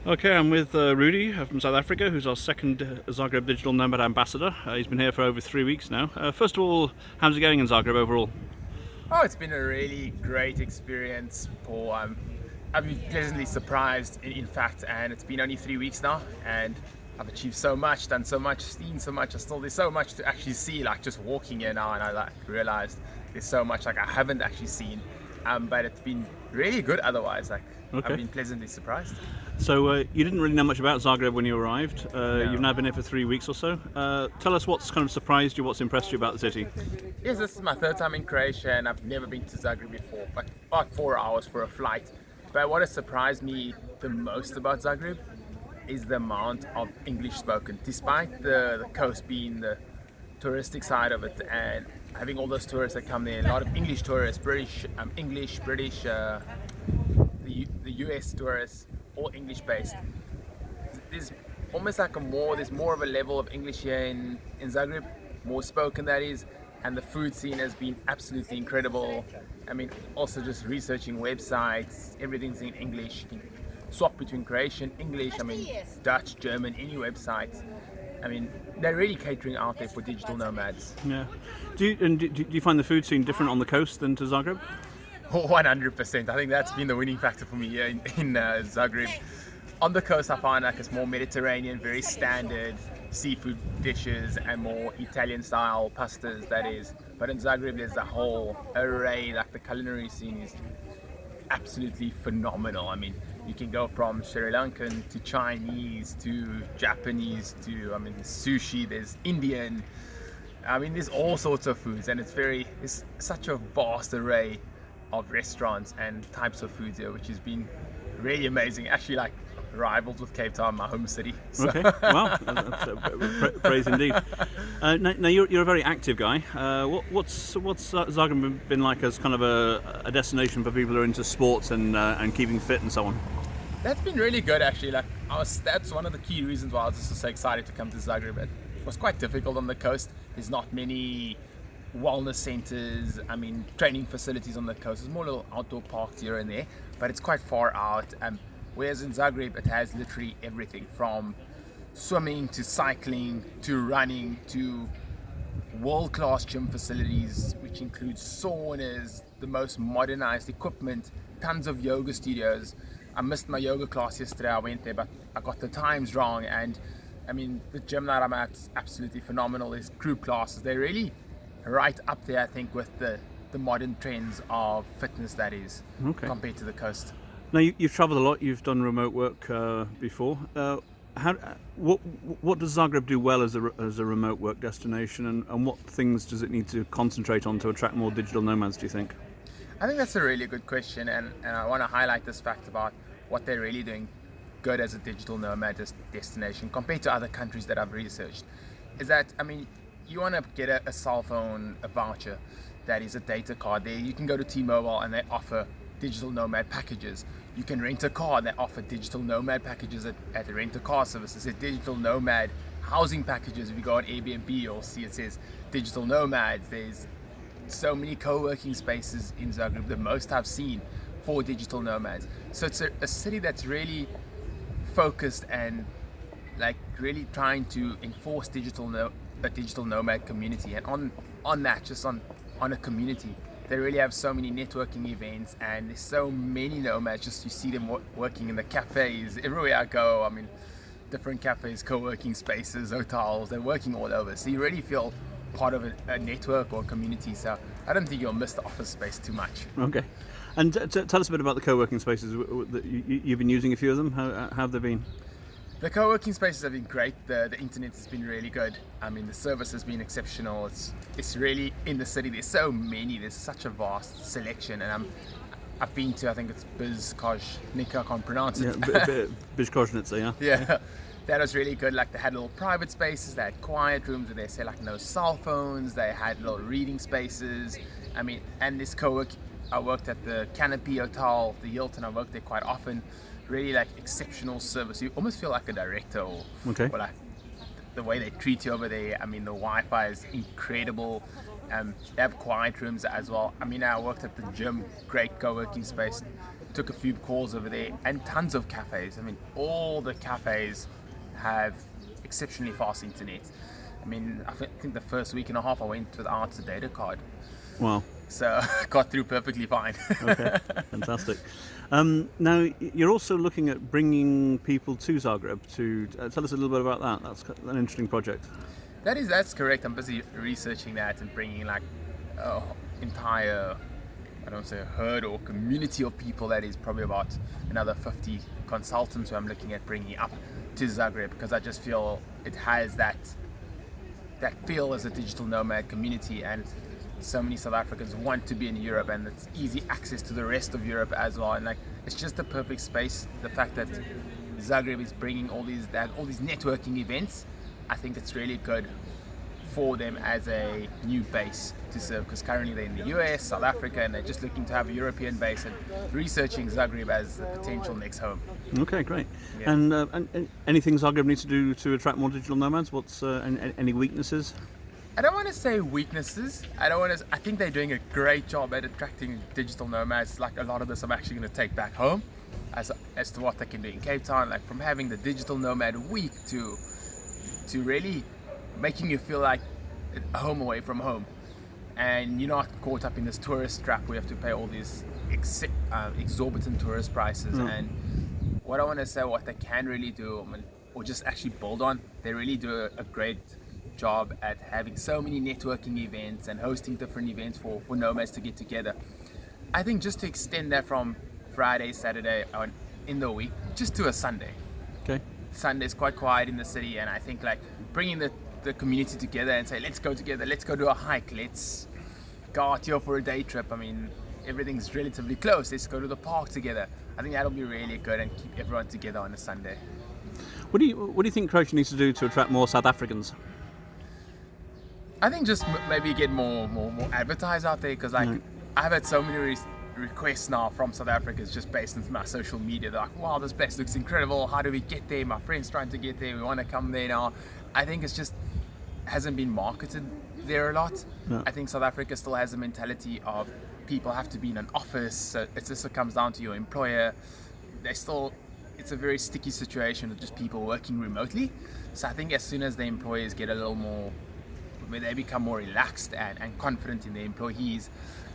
Okay, I'm with Rudi from South Africa, who's our second Zagreb Digital Nomad Ambassador. He's been here for over 3 weeks now. First of all, how's it going in Zagreb overall? Oh, it's been a really great experience, Paul. I've been pleasantly surprised, in fact, and it's been only 3 weeks now, and I've achieved so much, done so much, seen so much. There's so much to actually see, like just walking here now, and I realized there's so much like I haven't actually seen. But it's been really good otherwise. I've Okay, been pleasantly surprised. so you didn't really know much about Zagreb when you arrived. You've No. now been here for 3 weeks or so. Tell us what's kind of surprised you, what's impressed you about the city. Yes, this is my third time in Croatia, and I've never been to Zagreb before, but about 4 hours for a flight. But what has surprised me the most about Zagreb is the amount of English spoken, despite the coast being the touristic side of it, and having all those tourists that come there, a lot of English tourists, British, English, British, the US tourists, all English based. There's almost like there's more of a level of English here in Zagreb, more spoken that is, and the food scene has been absolutely incredible. I mean, also just researching websites, everything's in English. You can swap between Croatian, English, Dutch, German, any websites. I mean, they're really catering out there for digital nomads. Yeah. Do you find the food scene different on the coast than to Zagreb? 100%. I think that's been the winning factor for me here in Zagreb. On the coast, I find like it's more Mediterranean, very standard seafood dishes and more Italian style pastas, that is. But in Zagreb, there's a whole array, like the culinary scene is absolutely phenomenal. I mean, you can go from Sri Lankan to Chinese to Japanese to, there's sushi, there's Indian. I mean, there's all sorts of foods, and it's such a vast array of restaurants and types of foods here, which has been really amazing. Actually, like rivals with Cape Town, my home city. So. Okay, well, that's praise indeed. Now you're a very active guy. What's Zagreb been like as kind of a destination for people who are into sports and keeping fit and so on? That's been really good, actually. That's one of the key reasons why I was just so excited to come to Zagreb. It was quite difficult on the coast. There's not many wellness centers, training facilities on the coast. There's more little outdoor parks here and there, but it's quite far out. Whereas in Zagreb, it has literally everything from swimming to cycling to running to world-class gym facilities, which includes saunas, the most modernized equipment, tons of yoga studios. I missed my yoga class yesterday. I went there, but I got the times wrong. And the gym that I'm at is absolutely phenomenal. There's group classes. They're really right up there, I think, with the modern trends of fitness, that is, Okay. compared to the coast. Now you've travelled a lot. You've done remote work before. What does Zagreb do well as a remote work destination, and what things does it need to concentrate on to attract more digital nomads, do you think? I think that's a really good question, and I want to highlight this fact about what they're really doing good as a digital nomad destination compared to other countries that I've researched. Is that, you want to get a cell phone, a voucher, that is a data card. There you can go to T-Mobile and they offer digital nomad packages. You can rent a car, they offer digital nomad packages at the rent-a-car services. There's digital nomad housing packages. If you go on Airbnb, you'll see it says digital nomads. There's so many co-working spaces in Zagreb, the most I've seen for digital nomads. So it's a city that's really focused and like really trying to enforce a digital nomad community. And on that, just on a community, they really have so many networking events, and there's so many nomads. Just you see them working in the cafes everywhere I go. Different cafes, co-working spaces, hotels. They're working all over, so you really feel part of a network or community. So I don't think you'll miss the office space too much. Okay, and tell us a bit about the co-working spaces. You've been using a few of them. How have they been? The co-working spaces have been great. The internet has been really good. The service has been exceptional. It's really in the city. There's so many. There's such a vast selection, and I've been to, I think it's Bizkoshnica, I can't pronounce it. Yeah, Bizkoshnica, yeah. Yeah, that was really good. Like they had little private spaces. They had quiet rooms where they said like no cell phones. They had little reading spaces. And this co-work, I worked at the Canopy Hotel, the Hilton. I worked there quite often. Really like exceptional service. You almost feel like a director, or like the way they treat you over there. The Wi-Fi is incredible. They have quiet rooms as well. I worked at the gym, great co-working space. took a few calls over there, and tons of cafes. I mean, all the cafes have exceptionally fast internet. I mean, I think the first week and a half I went without a data card. Wow. So got through perfectly fine. Okay, fantastic. Now, you're also looking at bringing people to Zagreb. To tell us a little bit about that. That's an interesting project. That's correct. I'm busy researching that and bringing like entire, I don't say a herd or community of people. That is probably about another 50 consultants who I'm looking at bringing up to Zagreb, because I just feel it has that feel as a digital nomad community, and so many South Africans want to be in Europe, and it's easy access to the rest of Europe as well. And like, it's just a perfect space. The fact that Zagreb is bringing all these networking events, I think it's really good for them as a new base to serve, because currently they're in the US, South Africa, and they're just looking to have a European base and researching Zagreb as the potential next home. Okay, great. Yeah. And anything Zagreb needs to do to attract more digital nomads? What's any weaknesses? I don't want to say weaknesses. I think they're doing a great job at attracting digital nomads. Like, a lot of this I'm actually going to take back home as to what they can do in Cape Town. Like, from having the digital nomad week to really making you feel like a home away from home, and you're not caught up in this tourist trap where you have to pay all these exorbitant tourist prices. And what I want to say, what they can really do, or just actually build on, they really do a great job at having so many networking events and hosting different events for nomads to get together. I think just to extend that from Friday, Saturday in the week just to a Sunday. Okay. Sunday's quite quiet in the city, and I think like bringing the community together and say, let's go together, let's go do a hike, let's go out here for a day trip. I mean, everything's relatively close, let's go to the park together. I think that'll be really good and keep everyone together on a Sunday. What do you think Croatia needs to do to attract more South Africans? I think just maybe get more advertised out there, because like I've had so many requests now from South Africans just based on my social media. They're like, wow, this place looks incredible, how do we get there? My friend's trying to get there, we want to come there now. I think it's just hasn't been marketed there a lot. I think South Africa still has a mentality of people have to be in an office, so it just comes down to your employer. It's a very sticky situation with just people working remotely. So I think as soon as the employers get a little more, where they become more relaxed and confident in their employees,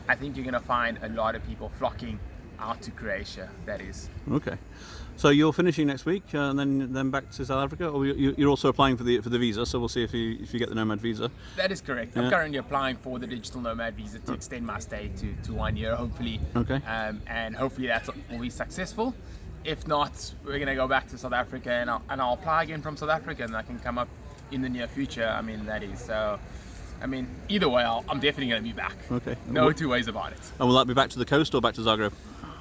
I think you're going to find a lot of people flocking out to Croatia, that is. Okay. So you're finishing next week and then back to South Africa, or you're also applying for the visa, so we'll see if you get the Nomad visa. That is correct. Yeah. I'm currently applying for the digital Nomad visa to extend my stay to 1 year, hopefully. Okay. And hopefully that will be successful. If not, we're going to go back to South Africa, and I'll apply again from South Africa, and I can come up in the near future. I mean, that is so. I mean, either way, I'm definitely going to be back. Okay. No two ways about it. And will that be back to the coast or back to Zagreb?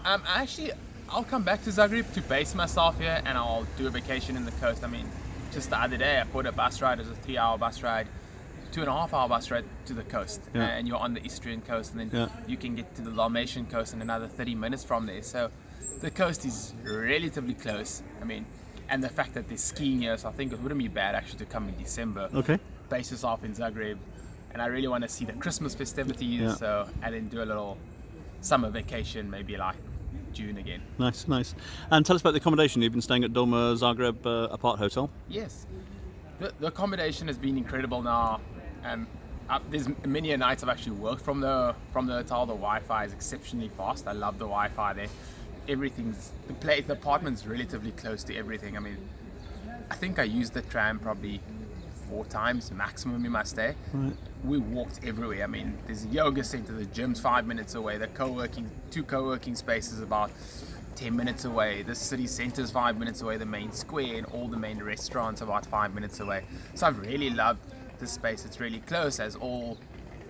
Actually, I'll come back to Zagreb to base myself here, and I'll do a vacation in the coast. I mean, just the other day I bought a bus ride. It was a 3-hour bus ride, 2.5-hour bus ride to the coast. Yeah. And you're on the Istrian coast, and then you can get to the Dalmatian coast in another 30 minutes from there. So the coast is relatively close. I mean, and the fact that there's skiing here, so I think it wouldn't be bad actually to come in December. Okay. Base yourself in Zagreb, and I really want to see the Christmas festivities. Yeah. So, and then do a little summer vacation, maybe like June again. Nice. And tell us about the accommodation. You've been staying at Doma Zagreb Apart Hotel. Yes, the accommodation has been incredible now. There's many a nights I've actually worked from the hotel. The Wi-Fi is exceptionally fast. I love the Wi-Fi there. The apartment's relatively close to everything. I mean, I think I used the tram probably 4 times maximum in my stay. Right. We walked everywhere. I mean, there's a yoga center, the gym's 5 minutes away, the two co-working spaces about 10 minutes away, the city center's 5 minutes away, the main square and all the main restaurants about 5 minutes away. So I've really loved this space. It's really close, as all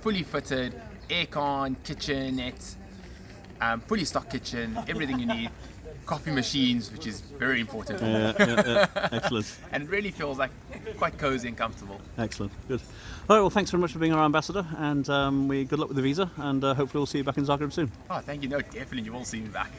fully fitted, aircon, kitchenette, fully stocked kitchen, everything you need. Coffee machines, which is very important. Yeah. Excellent. And it really feels like quite cozy and comfortable. Excellent. Good. All right. Well, thanks very much for being our ambassador, and good luck with the visa, and hopefully we'll see you back in Zagreb soon. Oh, thank you. No, definitely you will see me back.